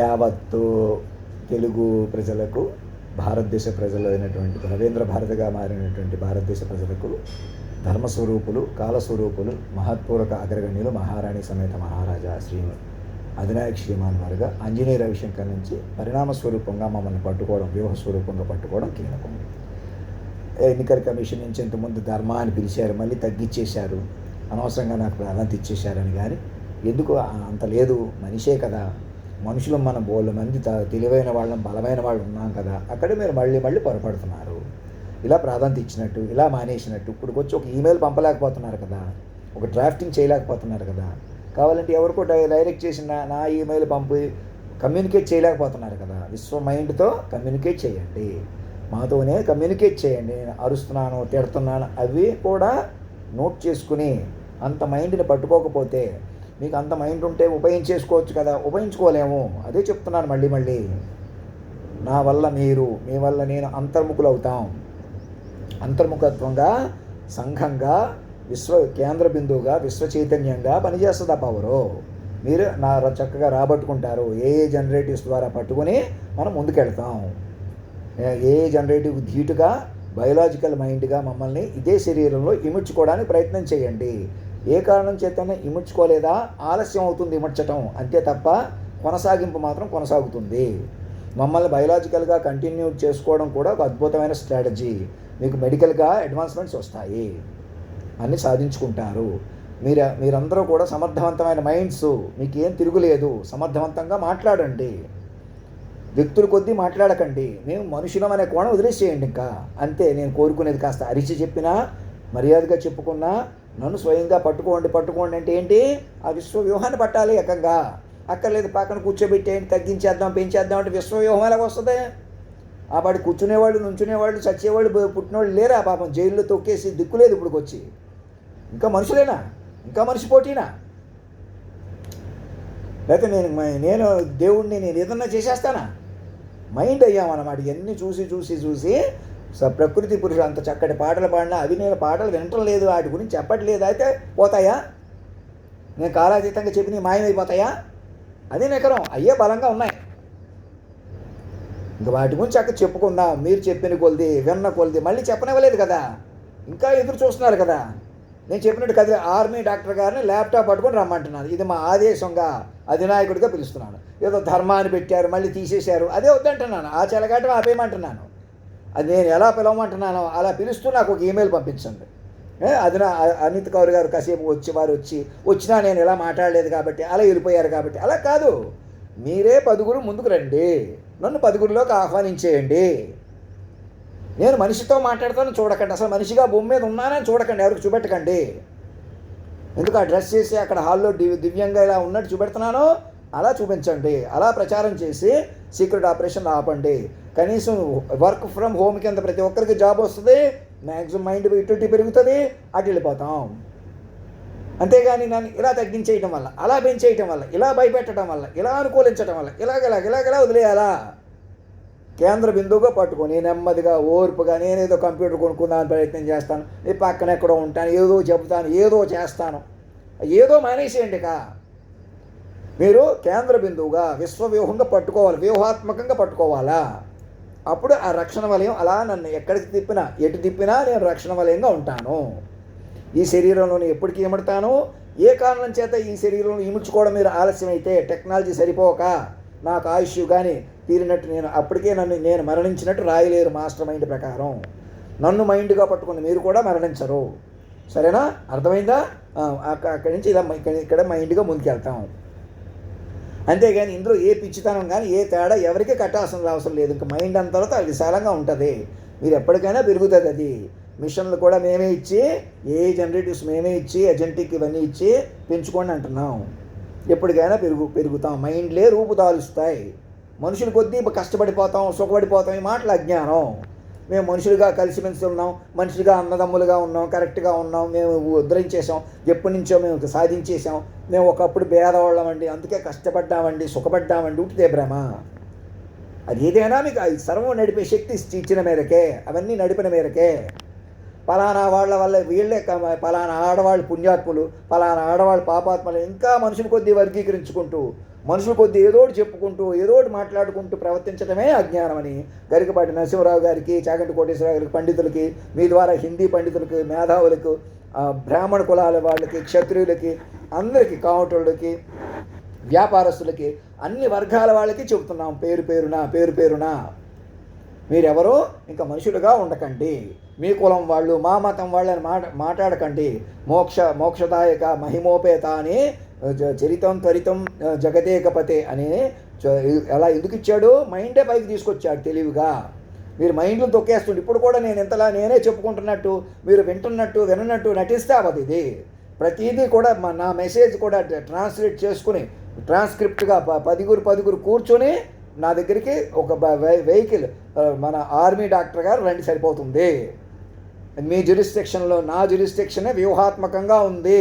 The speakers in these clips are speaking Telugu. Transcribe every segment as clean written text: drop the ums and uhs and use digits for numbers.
యావత్తు తెలుగు ప్రజలకు, భారతదేశ ప్రజలైనటువంటి రవీంద్ర భారతిగా మారినటువంటి భారతదేశ ప్రజలకు ధర్మస్వరూపులు, కాలస్వరూపులు, మహత్పూర్వక అగ్రగణ్యులు, మహారాణి సమేత మహారాజా శ్రీ అధినాయక శ్రీమాన్ వారుగా ఆంజనేయ రవిశంకర్ నుంచి పరిణామ స్వరూపంగా మమ్మల్ని పట్టుకోవడం, వ్యూహ స్వరూపంగా పట్టుకోవడం కీలకం. ఎన్నికల కమిషన్ నుంచి ఇంతకుముందు ధర్మాన్ని పిలిచారు, మళ్ళీ తగ్గించేశారు, అనవసరంగా నాకు ప్రాధాన్యత ఇచ్చేశారని. కానీ ఎందుకు అంత లేదు, మనిషే కదా, మనుషులు మనం బోళ్ళ మంది తెలివైన వాళ్ళం, బలమైన వాళ్ళు ఉన్నాం కదా, అక్కడే మీరు మళ్ళీ పొరపడుతున్నారు. ఇలా ప్రాధాన్యత ఇచ్చినట్టు, ఇలా మానేసినట్టు, ఇప్పుడు వచ్చి ఒక ఈమెయిల్ పంపలేకపోతున్నారు కదా, ఒక డ్రాఫ్టింగ్ చేయలేకపోతున్నారు కదా, కావాలంటే ఎవరికో డైరెక్ట్ చేసిన నా ఈమెయిల్ పంపి కమ్యూనికేట్ చేయలేకపోతున్నారు కదా. విశ్వ మైండ్తో కమ్యూనికేట్ చేయండి, మాతోనే కమ్యూనికేట్ చేయండి. నేను అరుస్తున్నాను, తిడుతున్నాను, అవి కూడా నోట్ చేసుకుని అంత మైండ్ని పట్టుకోకపోతే, మీకు అంత మైండ్ ఉంటే ఉపయోగించేసుకోవచ్చు కదా, ఉపయోగించుకోలేము. అదే చెప్తున్నాను మళ్ళీ. నా వల్ల మీరు, మీ వల్ల నేను అంతర్ముఖులు అవుతాం. అంతర్ముఖత్వంగా, సంఘంగా, విశ్వ కేంద్ర బిందువుగా, విశ్వ చైతన్యంగా పనిచేస్తుంది ఆ పవరు. మీరు చక్కగా రాబట్టుకుంటారు. ఏ జనరేటివ్స్ ద్వారా పట్టుకొని మనం ముందుకెళ్తాం. ఏ జనరేటివ్ ధీటుగా, బయోలాజికల్ మైండ్గా మమ్మల్ని ఇదే శరీరంలో ఇముడ్చుకోవడానికి ప్రయత్నం చేయండి. ఏ కారణం చేతనే ఇముడ్చుకోలేదా, ఆలస్యం అవుతుంది ఇముడ్చటం, అంతే తప్ప కొనసాగింపు మాత్రం కొనసాగుతుంది. మమ్మల్ని బయోలాజికల్గా కంటిన్యూ చేసుకోవడం కూడా ఒక అద్భుతమైన స్ట్రాటజీ. మీకు మెడికల్గా అడ్వాన్స్మెంట్స్ వస్తాయి, అన్నీ సాధించుకుంటారు. మీరందరూ కూడా సమర్థవంతమైన మైండ్స్, మీకు ఏం తిరుగులేదు. సమర్థవంతంగా మాట్లాడండి, వ్యక్తుల కొద్దీ మాట్లాడకండి. మేము మనుషులం అనే కోణం వదిలేసేయండి. ఇంకా అంతే నేను కోరుకునేది. కాస్త అరిచి చెప్పినా, మర్యాదగా చెప్పుకున్నా, నన్ను స్వయంగా పట్టుకోండి అంటే ఏంటి, ఆ విశ్వ వ్యూహాన్ని పట్టాలి. ఏకంగా అక్కర్లేదు పక్కన కూర్చోబెట్టేయండి, తగ్గించేద్దాం, పెంచేద్దాం అంటే విశ్వ వ్యూహం ఎలాగ వస్తుంది? ఆ పాటి కూర్చునేవాళ్ళు, నుంచునేవాళ్ళు, చచ్చేవాళ్ళు, పుట్టినవాళ్ళు లేరా? పాపం జైల్లో తొక్కేసి దిక్కులేదు ఇప్పుడు వచ్చి. ఇంకా మనుషులేనా? ఇంకా మనిషి పోటీనా? లేకపోతే నేను దేవుడిని నేను ఏదన్నా చేసేస్తానా? మైండ్ అయ్యామన్నమాట. ఇవన్నీ చూసి ప్రకృతి పురుషులు అంత చక్కటి పాటలు పాడినా అవి నేను పాటలు వినటం లేదు, వాటి గురించి చెప్పట్లేదు. అయితే పోతాయా? నేను కాలాతీతంగా చెప్పి మాయమైపోతాయా? అదే నికరం. అయ్యే బలంగా ఉన్నాయి. ఇంకా వాటి గురించి అక్కడ చెప్పుకుందాం. మీరు చెప్పిన కొలిది, విన్న కొలిది మళ్ళీ చెప్పనివ్వలేదు కదా, ఇంకా ఎదురు చూస్తున్నారు కదా. నేను చెప్పినట్టు కదా, ఆర్మీ డాక్టర్ గారిని ల్యాప్టాప్ పట్టుకొని రమ్మంటున్నాను. ఇది మా ఆదేశంగా అధినాయకుడిగా పిలుస్తున్నాను. ఏదో ధర్మాన్ని పెట్టారు, మళ్ళీ తీసేశారు, అదే వద్దంటున్నాను. ఆ చెలగాటం ఆపేయమంటున్నాను. అది నేను ఎలా పిలవమంటున్నానో అలా పిలుస్తూ నాకు ఒక ఈమెయిల్ పంపించండి. అనిత్ కౌర్ గారు కాసేపు వచ్చినా నేను ఇలా మాట్లాడలేదు కాబట్టి, అలా వెళ్ళిపోయారు కాబట్టి, అలా కాదు. మీరే 10 ముందుకు రండి, నన్ను 10లోకి ఆహ్వానించేయండి. నేను మనిషితో మాట్లాడతాను చూడకండి, అసలు మనిషిగా భూమి మీద ఉన్నానని చూడకండి, ఎవరికి చూపెట్టకండి. ఎందుకు ఆ డ్రెస్ చేసి అక్కడ హాల్లో దివ్యంగా ఇలా ఉన్నట్టు చూపెడుతున్నానో అలా చూపించండి. అలా ప్రచారం చేసి సీక్రెట్ ఆపరేషన్ ఆపండి. కనీసం వర్క్ ఫ్రమ్ హోమ్ కింద ప్రతి ఒక్కరికి జాబ్ వస్తుంది, మ్యాక్సిమం మైండ్ యూటిలిటీ పెరుగుతుంది, అటు వెళ్ళిపోతాం. అంతేగాని నన్ను ఇలా తగ్గించేయటం వల్ల, అలా పెంచేయటం వల్ల, ఇలా భయపెట్టడం వల్ల, ఇలా అనుకూలించడం వల్ల ఇలాగలా వదిలేయాలా? కేంద్ర బిందువుగా పట్టుకొని నెమ్మదిగా, ఓర్పుగా, నేనేదో కంప్యూటర్ కొనుక్కుందామని ప్రయత్నం చేస్తాను, నీ పక్కన ఎక్కడో ఉంటాను, ఏదో చెబుతాను, ఏదో చేస్తాను, ఏదో మానేసేయండి. మీరు కేంద్ర బిందువుగా విశ్వవ్యూహంగా పట్టుకోవాలి, వ్యూహాత్మకంగా పట్టుకోవాలా. అప్పుడు ఆ రక్షణ వలయం అలా నన్ను ఎక్కడికి తిప్పినా, ఎటు తిప్పినా నేను రక్షణ వలయంగా ఉంటాను. ఈ శరీరంలోని ఎప్పటికీ ఇముడతాను. ఏ కారణం చేత ఈ శరీరంలో ఇముడ్చుకోవడం మీరు ఆలస్యం అయితే, టెక్నాలజీ సరిపోక నాకు ఆయుష్ కానీ తీరినట్టు, అప్పటికే నేను మరణించినట్టు రాయలేరు మాస్టర్ మైండ్ ప్రకారం. నన్ను మైండ్గా పట్టుకుని మీరు కూడా మరణించరు. సరేనా? అర్థమైందా? అక్కడి నుంచి ఇలా ఇక్కడ మైండ్గా ముందుకెళ్తాం. అంతేగాని ఇందులో ఏ పిచ్చితనం కానీ ఏ తేడా ఎవరికీ కట్టాల్సిన అవసరం లేదు. ఇంకా మైండ్ అంత తర్వాత విశాలంగా ఉంటుంది. మీరు ఎప్పటికైనా పెరుగుతుంది. అది మిషన్లు కూడా మేమే ఇచ్చి, ఏ జనరేటివ్స్ మేమే ఇచ్చి, ఎజెంటిక్ ఇవన్నీ ఇచ్చి పెంచుకోండి అంటున్నాం. ఎప్పటికైనా పెరుగుతాం. మైండ్లే రూపుదాలుస్తాయి. మనుషులు కొద్దీ కష్టపడిపోతాం, సుఖపడిపోతాం. ఈ మాటలు అజ్ఞానం. మేము మనుషులుగా కలిసిమెలిసి ఉన్నాం, మనుషులుగా అన్నదమ్ములుగా ఉన్నాం, కరెక్ట్గా ఉన్నాం, మేము ఉద్ధరించేసాం, ఎప్పటి నుంచో మేము సాధించేసాం, మేము ఒకప్పుడు భేదవాళ్ళమండి, అందుకే కష్టపడ్డామండి, సుఖపడ్డామండి, ఉట్టిదే భ్రమ. అది ఏదైనా మీకు సర్వం నడిపే శక్తి ఇచ్చిన మేరకే, అవన్నీ నడిపిన మేరకే. పలానా వాళ్ళ వల్ల వీళ్ళే పలానా ఆడవాళ్ళు పుణ్యాత్ములు, పలానా ఆడవాళ్ళు పాపాత్ములు, ఇంకా మనుషుల కొద్దీ వర్గీకరించుకుంటూ, మనుషుల కొద్దీ ఏదో ఒకటి చెప్పుకుంటూ, ఏదో ఒకటి మాట్లాడుకుంటూ ప్రవర్తించడమే అజ్ఞానమని గరికపాటి నరసింహరావు గారికి, చాగంటి కోటేశ్వరరావు గారికి, పండితులకి, మీ ద్వారా హిందీ పండితులకి, మేధావులకు, బ్రాహ్మణ కులాల వాళ్ళకి, క్షత్రియులకి, అందరికీ, కావటోళ్ళకి, వ్యాపారస్తులకి, అన్ని వర్గాల వాళ్ళకి చెబుతున్నాం పేరు పేరున మీరెవరో ఇంకా మనుషులుగా ఉండకండి. మీ కులం వాళ్ళు, మా మతం వాళ్ళని మాట్లాడకండి. మోక్షదాయక మహిమోపేత అని చరితం త్వరితం జగదేకపతే అని అలా ఎందుకు ఇచ్చాడు? మైండే పైకి తీసుకొచ్చాడు తెలివిగా. మీరు మైండ్లు తొక్కేస్తుంటే ఇప్పుడు కూడా నేను ఇంతలా నేనే చెప్పుకుంటున్నట్టు మీరు విన్నట్టు నటిస్తే అవ్వదు. ఇది ప్రతిదీ కూడా నా మెసేజ్ కూడా ట్రాన్స్లేట్ చేసుకుని ట్రాన్స్క్రిప్ట్గా పదుగురు కూర్చొని నా దగ్గరికి ఒక వెహికల్ మన ఆర్మీ డాక్టర్ గారు రండి, సరిపోతుంది. మీ జ్యూరిస్డిక్షన్లో నా జ్యూరిస్డిక్షనే వ్యూహాత్మకంగా ఉంది.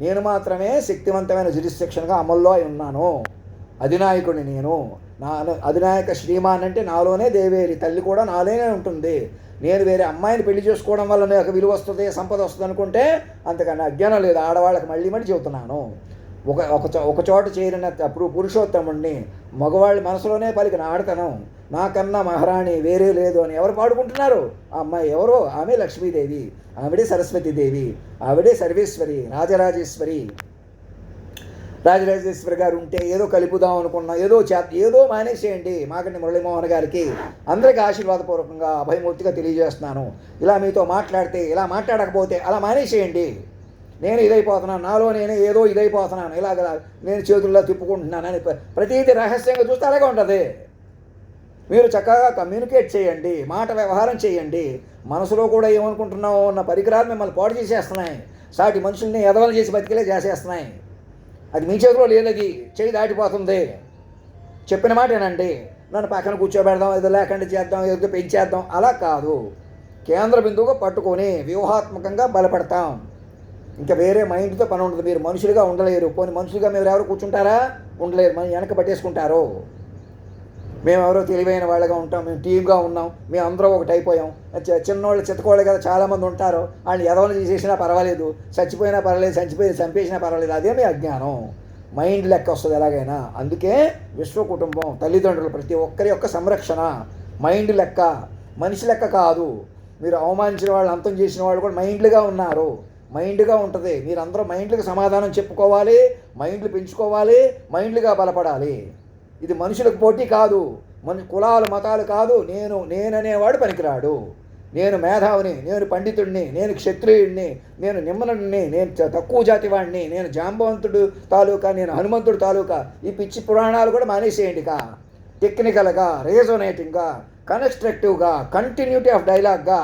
నేను మాత్రమే శక్తివంతమైన జ్యూరిస్డిక్షన్గా అమల్లో అయి ఉన్నాను. అధినాయకుడిని నేను. నా అధినాయక శ్రీమాన్ అంటే నాలోనే దేవేరి తల్లి కూడా నాలోనే ఉంటుంది. నేను వేరే అమ్మాయిని పెళ్లి చేసుకోవడం వల్ల నాకు విలువ వస్తుంది, సంపద వస్తుంది అనుకుంటే అంతకన్నా అజ్ఞానం లేదు. ఆడవాళ్ళకి మళ్ళీ చెబుతున్నాను. ఒక చోట చేరిన అప్పుడు పురుషోత్తముడిని మగవాళ్ళ మనసులోనే పలికిన ఆడతనం, నాకన్నా మహారాణి వేరే లేదు అని ఎవరు పాడుకుంటున్నారు? ఆ అమ్మాయి ఎవరో? ఆమె లక్ష్మీదేవి, ఆవిడే సరస్వతీదేవి, ఆవిడే సర్వేశ్వరి, రాజరాజేశ్వరి గారు ఉంటే ఏదో కలుపుదాం అనుకున్నా, ఏదో మానేసేయండి. మాకండి మురళీమోహన్ గారికి అందరికీ ఆశీర్వాదపూర్వకంగా అభయమూర్తిగా తెలియజేస్తున్నాను. ఇలా మీతో మాట్లాడితే, ఇలా మాట్లాడకపోతే అలా మానేసేయండి. నేను ఇదైపోతున్నాను, నాలో నేను ఏదో ఇదైపోతున్నాను, ఇలాగ నేను చేతుల్లో తిప్పుకుంటున్నానని ప్రతిదీ రహస్యంగా చూస్తే అలాగే ఉంటుంది. మీరు చక్కగా కమ్యూనికేట్ చేయండి, మాట వ్యవహారం చేయండి. మనసులో కూడా ఏమనుకుంటున్నావు అన్న పరికరాలు మిమ్మల్ని పాడు చేసేస్తున్నాయి. సాటి మనుషుల్ని ఎదవలు చేసి బతికేలే చేసేస్తున్నాయి. అది మీ చేతిలో లేదు, అది చేయి దాటిపోతుంది. చెప్పిన మాటేనండి. నన్ను పక్కన కూర్చోబెడదాం, ఏదో లేకుండా చేద్దాం, ఏదో పెంచేద్దాం, అలా కాదు. కేంద్ర బిందువుగా పట్టుకొని వ్యూహాత్మకంగా బలపడతాం. ఇంకా వేరే మైండ్తో పని ఉండదు. మీరు మనుషులుగా ఉండలేరు. పోనీ మనుషులుగా మీరు ఎవరు కూర్చుంటారా? ఉండలేరు. మనం వెనక పట్టేసుకుంటారు. మేము ఎవరో తెలివైన వాళ్ళగా ఉంటాం, మేము టీమ్గా ఉన్నాం, మేము అందరూ ఒకటి అయిపోయాం. చిన్నవాళ్ళు చిత్తకోళ్ళు కదా చాలామంది ఉంటారు. వాళ్ళని ఎదవలు చేసేసినా పర్వాలేదు, చచ్చిపోయినా పర్వాలేదు, చంపేసినా పర్వాలేదు. అదే మీ అజ్ఞానం. మైండ్ లెక్క వస్తుంది ఎలాగైనా. అందుకే విశ్వ కుటుంబం, తల్లిదండ్రులు ప్రతి ఒక్కరి యొక్క సంరక్షణ మైండ్ లెక్క, మనిషి లెక్క కాదు. మీరు అవమానించిన వాళ్ళు, అంతం చేసిన వాళ్ళు కూడా మైండ్లుగా ఉన్నారు. మైండ్గా ఉంటుంది. మీరందరూ మైండ్లకు సమాధానం చెప్పుకోవాలి, మైండ్లు పెంచుకోవాలి, మైండ్లుగా బలపడాలి. ఇది మనుషులకు పోటీ కాదు, కులాలు మతాలు కాదు. నేననేవాడు పనికిరాడు. నేను మేధావిని, నేను పండితుడిని, నేను క్షత్రియుడిని, నేను నిమ్మనుడిని, నేను తక్కువ జాతి వాడిని, నేను జాంబవంతుడు తాలూకా, నేను హనుమంతుడు తాలూకా. ఈ పిచ్చి పురాణాలు కూడా మానేసేయండిగా. టెక్నికల్గా, రీజనేటింగ్గా, కన్స్ట్రక్టివ్గా, కంటిన్యూటీ ఆఫ్ డైలాగ్గా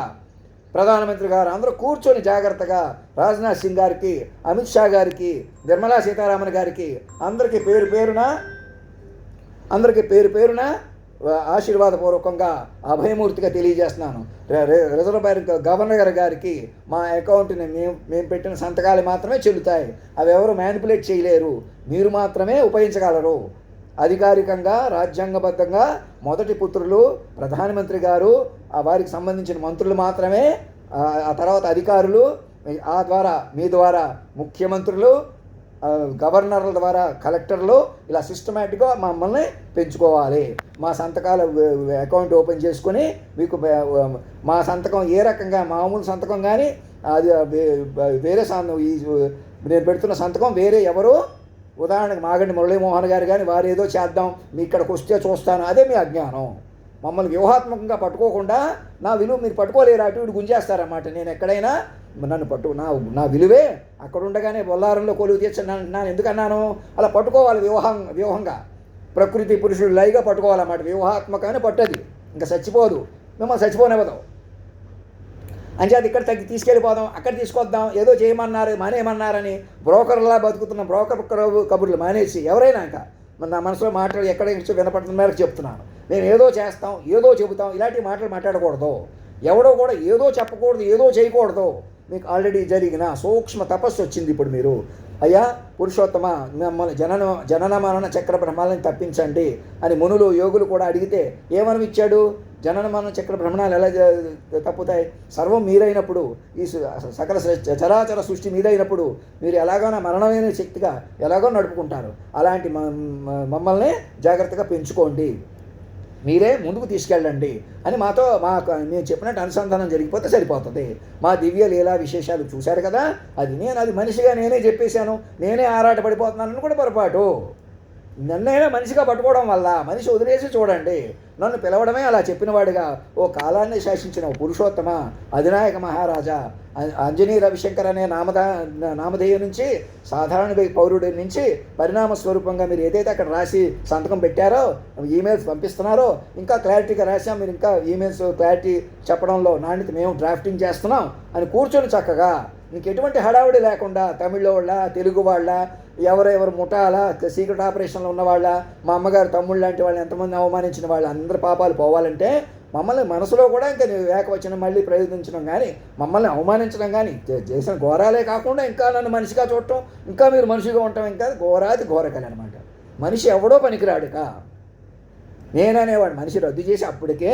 ప్రధానమంత్రి గారు అందరూ కూర్చొని జాగ్రత్తగా రాజ్నాథ్ సింగ్ గారికి, అమిత్ షా గారికి, నిర్మలా సీతారామన్ గారికి అందరికీ పేరు పేరున ఆశీర్వాదపూర్వకంగా అభయమూర్తిగా తెలియజేస్తున్నాను. రిజర్వ్ బ్యాంక్ గవర్నర్ గారికి మా అకౌంట్ని మేము పెట్టిన సంతకాలు మాత్రమే చెల్లుతాయి. అవి ఎవరు మ్యానిపులేట్ చేయలేరు. మీరు మాత్రమే ఉపయోగించగలరు. అధికారికంగా రాజ్యాంగబద్ధంగా మొదటి పుత్రులు ప్రధానమంత్రి గారు, వారికి సంబంధించిన మంత్రులు మాత్రమే, ఆ తర్వాత అధికారులు, ఆ ద్వారా మీ ద్వారా ముఖ్యమంత్రులు, గవర్నర్ల ద్వారా కలెక్టర్లు, ఇలా సిస్టమేటిక్గా మమ్మల్ని పెంచుకోవాలి. మా సంతకాలు అకౌంట్ ఓపెన్ చేసుకుని మీకు మా సంతకం ఏ రకంగా, మామూలు సంతకం కానీ అది వేరే నేను పెడుతున్న సంతకం వేరే ఎవరు, ఉదాహరణకు మాగంటి మురళీమోహన్ గారు కానీ వారు ఏదో చేద్దాం, మీ ఇక్కడికి వస్తే చూస్తాను, అదే మీ అజ్ఞానం. మమ్మల్ని వ్యూహాత్మకంగా పట్టుకోకుండా నా విలువ మీరు పట్టుకోలేరు, అటు ఇటు గుంజేస్తారన్నమాట. నేను ఎక్కడైనా నన్ను నా విలువే అక్కడ ఉండగానే బొల్లారంలో కొలువు తీర్చని అంటున్నాను. ఎందుకన్నాను? అలా పట్టుకోవాలి వ్యూహంగా. ప్రకృతి పురుషుడు లైగా పట్టుకోవాలన్నమాట. వ్యూహాత్మకమైన పట్టది, ఇంకా చచ్చిపోదు, మిమ్మల్ని చచ్చిపోనివ్వదు. అంచేది ఇక్కడ తీసుకెళ్ళిపోదాం, అక్కడ తీసుకొద్దాం, ఏదో చేయమన్నారు మానేయమన్నారని బ్రోకర్లా బతుకుతున్న బ్రోకర్ కబుర్లు మానేసి ఎవరైనా ఇంకా నా మనసులో మాటలు ఎక్కడ వినపడుతున్న మేరకు చెప్తున్నాను. మేము ఏదో చేస్తాం, ఏదో చెబుతాం, ఇలాంటి మాటలు మాట్లాడకూడదు. ఎవడో కూడా ఏదో చెప్పకూడదు, ఏదో చేయకూడదు. మీకు ఆల్రెడీ జరిగిన సూక్ష్మ తపస్సు వచ్చింది. ఇప్పుడు మీరు అయ్యా పురుషోత్తమ, మిమ్మల్ని జనన మరణ చక్ర భ్రమణాలను తప్పించండి అని మునులు యోగులు కూడా అడిగితే ఏమని ఇచ్చాడు? జనన మరణ చక్ర భ్రమణాలు ఎలా తప్పుతాయి? సర్వం మీరైనప్పుడు, ఈ సకల చరాచర సృష్టి మీరైనప్పుడు మీరు ఎలాగైనా మరణమైన శక్తిగా ఎలాగో నడుపుకుంటారు. అలాంటి మమ్మల్ని జాగ్రత్తగా పెంచుకోండి, మీరే ముందుకు తీసుకెళ్ళండి అని మాతో నేను చెప్పినట్టు అనుసంధానం జరిగిపోతే సరిపోతుంది. మా దివ్య లీలా విశేషాలు చూశారు కదా, అది మనిషిగా నేనే చెప్పేశాను, నేనే ఆరాటపడిపోతున్నానని కూడా పొరపాటు. నన్నైనా మనిషిగా పట్టుకోవడం వల్ల మనిషి వదిలేసి చూడండి, నన్ను పిలవడమే అలా చెప్పినవాడిగా ఓ కాలాన్ని శాసించిన పురుషోత్తమ అధినాయక మహారాజా, అంజనీ రవిశంకర్ అనే నామధేయం నుంచి సాధారణ పౌరుడి నుంచి పరిణామ స్వరూపంగా మీరు ఏదైతే అక్కడ రాసి సంతకం పెట్టారో, ఈమెయిల్స్ పంపిస్తున్నారో, ఇంకా క్లారిటీగా రాసాం, మీరు ఇంకా ఈమెయిల్స్ క్లారిటీ చెప్పడంలో నాణ్యత మేము డ్రాఫ్టింగ్ చేస్తున్నాం అని కూర్చొని చక్కగా ఇంకెటువంటి హడావుడి లేకుండా తమిళ వాళ్ళ, తెలుగు వాళ్ళ, ఎవరెవరు ముఠాల, సీక్రెట్ ఆపరేషన్లో ఉన్నవాళ్ళ, మా అమ్మగారు తమ్ముళ్ళు లాంటి వాళ్ళు ఎంతమంది అవమానించిన వాళ్ళు అందరి పాపాలు పోవాలంటే మమ్మల్ని మనసులో కూడా ఇంకా ఏకవచనం మళ్ళీ ప్రయోగించడం కానీ, మమ్మల్ని అవమానించడం కానీ, చేసిన ఘోరాలే కాకుండా ఇంకా నన్ను మనిషిగా చూడటం, ఇంకా మీరు మనిషిగా ఉండటం, ఇంకా ఘోరాది ఘోరకలు అనమాట. మనిషి ఎవడో పనికిరాడుక, నేననేవాడు మనిషి రద్దు చేసి అప్పటికే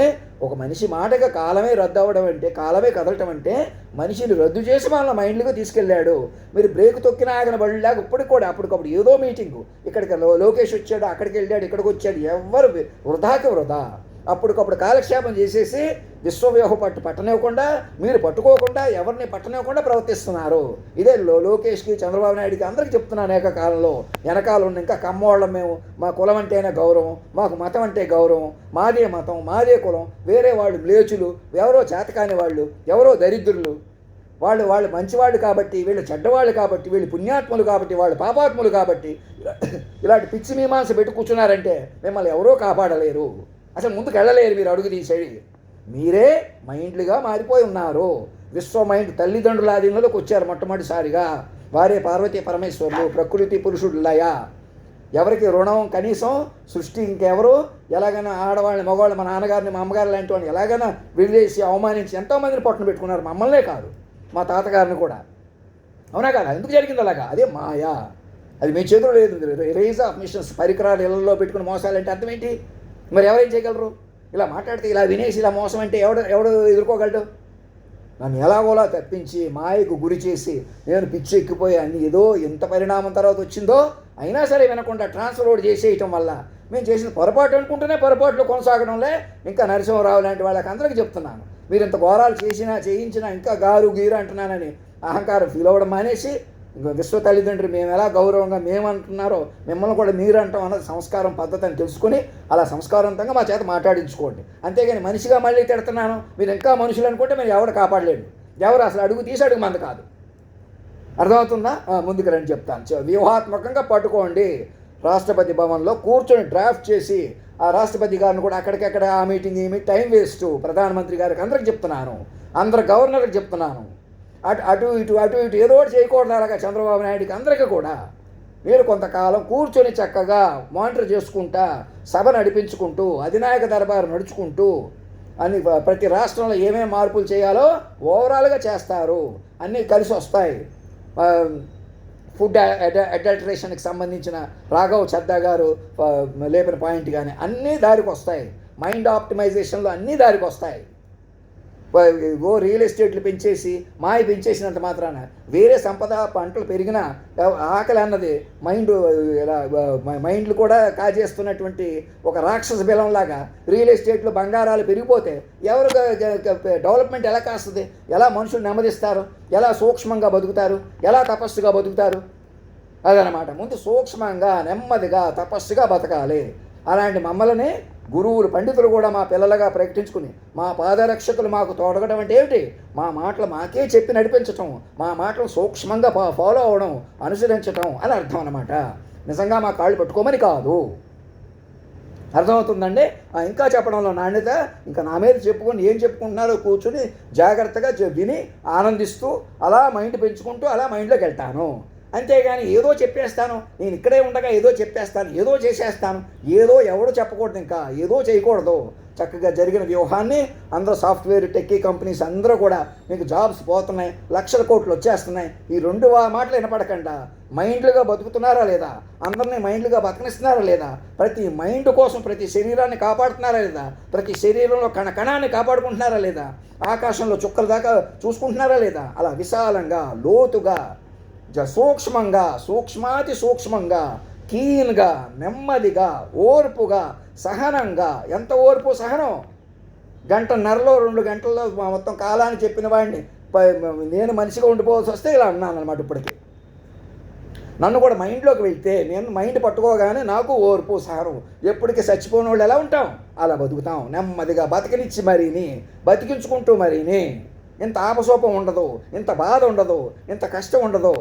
ఒక మనిషి మాటగా కాలమే రద్దు అవ్వడం అంటే, కాలమే కదలటం అంటే మనిషిని రద్దు చేసి మన మైండ్లుగా తీసుకెళ్ళాడు. మీరు బ్రేక్ తొక్కిన ఆగిన బడిలాగా ఇప్పటికి కూడా అప్పటికప్పుడు ఏదో మీటింగు, ఇక్కడికి లోకేష్ వచ్చాడు, అక్కడికి వెళ్ళాడు, ఇక్కడికి వచ్చాడు, ఎవరు వృధాకి వృధా. అప్పటికప్పుడు కాలక్షేపం చేసేసి విశ్వవ్యూహ పట్టనివ్వకుండా, మీరు పట్టుకోకుండా, ఎవరిని పట్టనివ్వకుండా ప్రవర్తిస్తున్నారు. ఇదే లోకేష్కి, చంద్రబాబు నాయుడికి అందరికీ చెప్తున్నాను ఏకకాలంలో. వెనకాల ఉన్న ఇంకా కమ్మోళ్ళం మేము, మా కులం అంటేనే గౌరవం, మాకు మతం అంటే గౌరవం, మాదే మతం, మాదే కులం, వేరే వాళ్ళు మ్లేచులు, ఎవరో చేతకాని వాళ్ళు, ఎవరో దరిద్రులు, వాళ్ళు మంచివాళ్ళు కాబట్టి, వీళ్ళు చెడ్డవాళ్ళు కాబట్టి, వీళ్ళు పుణ్యాత్ములు కాబట్టి, వాళ్ళు పాపాత్ములు కాబట్టి, ఇలాంటి పిచ్చి మీమాంస పెట్టి కూర్చున్నారంటే మిమ్మల్ని ఎవరో కాపాడలేరు, అసలు ముందుకు వెళ్ళలేరు. మీరు అడుగు తీసేది మీరే మైండ్లుగా మారిపోయి ఉన్నారు. విశ్వ మైండ్ తల్లిదండ్రుల ఆధీనంలోకి వచ్చారు మొట్టమొదటిసారిగా. వారే పార్వతీ పరమేశ్వరులు, ప్రకృతి పురుషుడు లయ. ఎవరికి రుణం కనీసం సృష్టి ఇంకెవరు ఎలాగైనా ఆడవాళ్ళని, మగవాళ్ళు, మా నాన్నగారిని, మా అమ్మగారు లాంటి వాళ్ళని ఎలాగైనా విడిలేసి అవమానించి ఎంతోమందిని పట్టున పెట్టుకున్నారు. మమ్మల్నే కాదు, మా తాతగారిని కూడా. అవునా కాదా? ఎందుకు జరిగింది అలాగా? అదే మాయా. అది మీ చేతిలో లేదు. రైజ్ ఆఫ్ మిషన్స్, పరికరాలు ఇళ్లలో పెట్టుకుని మోసాలంటే అర్థం ఏంటి? మరి ఎవరేం చేయగలరు? ఇలా మాట్లాడితే, ఇలా వినేసి ఇలా మోసం అంటే ఎవడు ఎదుర్కోగలడు? నన్ను ఎలాగోలా తప్పించి మాయకు గురి చేసి నేను పిచ్చి ఎక్కిపోయి అన్ని ఏదో ఎంత పరిణామం తర్వాత వచ్చిందో అయినా సరే వినకుండా ట్రాన్స్ఫర్ చేసేయటం వల్ల మేము చేసిన పొరపాటు అనుకుంటూనే పొరపాట్లు కొనసాగడంలే. ఇంకా నరసింహరావు లాంటి వాళ్ళకి అందరికీ చెప్తున్నాను, మీరు ఇంత ఘోరాలు చేయించినా ఇంకా గారు గీరు అంటున్నానని అహంకారం ఫీల్ అవ్వడం మానేసి, ఇంకా విశ్వ తల్లిదండ్రులు మేము ఎలా గౌరవంగా మేము అంటున్నారో మిమ్మల్ని కూడా మీరు అంటాం అన్నది సంస్కారం, పద్ధతి అని తెలుసుకుని అలా సంస్కారవంతంగా మా చేత మాట్లాడించుకోండి. అంతేగాని మనిషిగా మళ్ళీ తిడుతున్నాను, మీరు ఇంకా మనుషులు అనుకుంటే మీరు ఎవరు కాపాడలేడు. ఎవరు అసలు అడుగు తీసి అడుగు మంది కాదు. అర్థమవుతుందా? ముందుకు రండి చెప్తాను. వ్యూహాత్మకంగా పట్టుకోండి. రాష్ట్రపతి భవన్లో కూర్చొని డ్రాఫ్ట్ చేసి ఆ రాష్ట్రపతి గారిని కూడా అక్కడికక్కడ ఆ మీటింగ్ టైం వేస్ట్. ప్రధానమంత్రి గారికి అందరికి చెప్తున్నాను, అందరు గవర్నర్కి చెప్తున్నాను, అటు ఇటు ఏదో ఒకటి చేయకూడదు. అలాగా చంద్రబాబు నాయుడికి అందరికీ కూడా మీరు కొంతకాలం కూర్చొని చక్కగా మానిటర్ చేసుకుంటా, సభ నడిపించుకుంటూ, అధినాయక దర్బారు నడుచుకుంటూ అన్ని ప్రతి రాష్ట్రంలో ఏమేమి మార్పులు చేయాలో ఓవరాల్గా చేస్తారు. అన్నీ కలిసి వస్తాయి. ఫుడ్ అడల్టరేషన్కి సంబంధించిన రాఘవ్ చద్దా గారు లేపిన పాయింట్ కానీ అన్నీ దారికి వస్తాయి. మైండ్ ఆప్టిమైజేషన్లో అన్నీ దారికి వస్తాయి. ఓ రియల్ ఎస్టేట్లు పెంచేసి మాయ పెంచేసినంత మాత్రాన వేరే సంపద పంటలు పెరిగినా ఆకలి అన్నది మైండ్లు కూడా కాజేస్తున్నటువంటి ఒక రాక్షస బిలంలాగా రియల్ ఎస్టేట్లు బంగారాలు పెరిగిపోతే ఎవరు డెవలప్మెంట్ ఎలా కాస్తుంది? ఎలా మనుషులు నెమ్మదిస్తారు? ఎలా సూక్ష్మంగా బతుకుతారు? ఎలా తపస్సుగా బతుకుతారు? అదనమాట. ముందు సూక్ష్మంగా నెమ్మదిగా తపస్సుగా బతకాలి. అలాంటి మమ్మల్ని గురువులు, పండితులు కూడా మా పిల్లలుగా ప్రకటించుకుని మా పాదరక్షకులు మాకు తోడగడం అంటే ఏమిటి? మా మాటలు మాకే చెప్పి నడిపించటం, మా మాటలు సూక్ష్మంగా ఫాలో అవ్వడం, అనుసరించటం అని అర్థం అన్నమాట. నిజంగా మా కాళ్ళు పట్టుకోమని కాదు. అర్థమవుతుందండి? ఇంకా చెప్పడంలో నాణ్యత, ఇంకా నా మీద చెప్పుకొని ఏం చెప్పుకుంటున్నారో కూర్చుని జాగ్రత్తగా విని ఆనందిస్తూ అలా మైండ్ పెంచుకుంటూ అలా మైండ్లోకి వెళ్తాను. అంతేగాని ఏదో చెప్పేస్తాను, నేను ఇక్కడే ఉండగా ఏదో చెప్పేస్తాను, ఏదో చేసేస్తాను, ఏదో ఎవడో చెప్పకూడదు, ఇంకా ఏదో చేయకూడదు. చక్కగా జరిగిన వ్యూహాన్ని అందరూ సాఫ్ట్వేర్ టెక్కీ కంపెనీస్ అందరూ కూడా మీకు జాబ్స్ పోతున్నాయి, లక్షల కోట్లు వచ్చేస్తున్నాయి. ఈ రెండు మాటలు వినపడకుండా మైండ్లుగా బతుకుతున్నారా లేదా, అందరినీ మైండ్లుగా బతకనిస్తున్నారా లేదా, ప్రతి మైండ్ కోసం ప్రతి శరీరాన్ని కాపాడుతున్నారా లేదా, ప్రతి శరీరంలో కణకణాన్ని కాపాడుకుంటున్నారా లేదా, ఆకాశంలో చుక్కల దాకా చూసుకుంటున్నారా లేదా, అలా విశాలంగా లోతుగా సూక్ష్మంగా సూక్ష్మాతి సూక్ష్మంగా కీన్గా నెమ్మదిగా ఓర్పుగా సహనంగా. ఎంత ఓర్పు సహనం! గంటన్నరలో 2 గంటల్లో మొత్తం కాలాన్ని చెప్పిన వాడిని నేను మనిషిగా ఉండిపోవాల్సి వస్తే ఇలా అన్నాను అనమాట. ఇప్పటికీ నన్ను కూడా మైండ్లోకి వెళ్తే నేను మైండ్ పట్టుకోగానే నాకు ఓర్పు సహనం. ఎప్పటికీ చచ్చిపోయిన వాళ్ళు ఎలా ఉంటాం అలా బతుకుతాం, నెమ్మదిగా బతికినిచ్చి మరీని బతికించుకుంటూ మరీని. ఇంత ఆపసోపం ఉండదు, ఇంత బాధ ఉండదు, ఇంత కష్టం ఉండదు.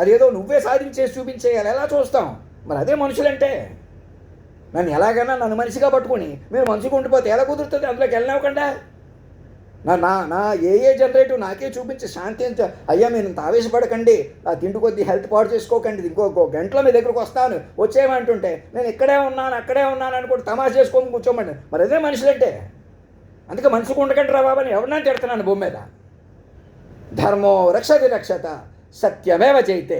అదేదో నువ్వే సాధించేసి చూపించేయాలి, ఎలా చూస్తాం? మరి అదే మనుషులంటే. నన్ను ఎలాగైనా నన్ను మనిషిగా పట్టుకుని మీరు మనిషిగా ఉండిపోతే ఎలా కుదురుతుంది? అందులోకి వెళ్ళనివ్వకుండా నా ఏ జనరేటివ్ నాకే చూపించి శాంతించ. అయ్యా మీరు ఇంత ఆవేశపడకండి, ఆ తిండి కొద్దీ హెల్త్ పాడు చేసుకోకండి, ఇంకో గంటలో మీ దగ్గరకు వస్తాను వచ్చేయమంటుంటే నేను ఇక్కడే ఉన్నాను అక్కడే ఉన్నాను అనుకుంటే తమాషా చేసుకొని కూర్చోమండి. మరి అదే మనుషులంటే. అందుకే మనిషికి ఉండకండి రా బాబని ఎవరినైనా తిడుతున్నాను భూమి మీద. ధర్మో రక్షతి రక్షత సత్యమేవ జయితే.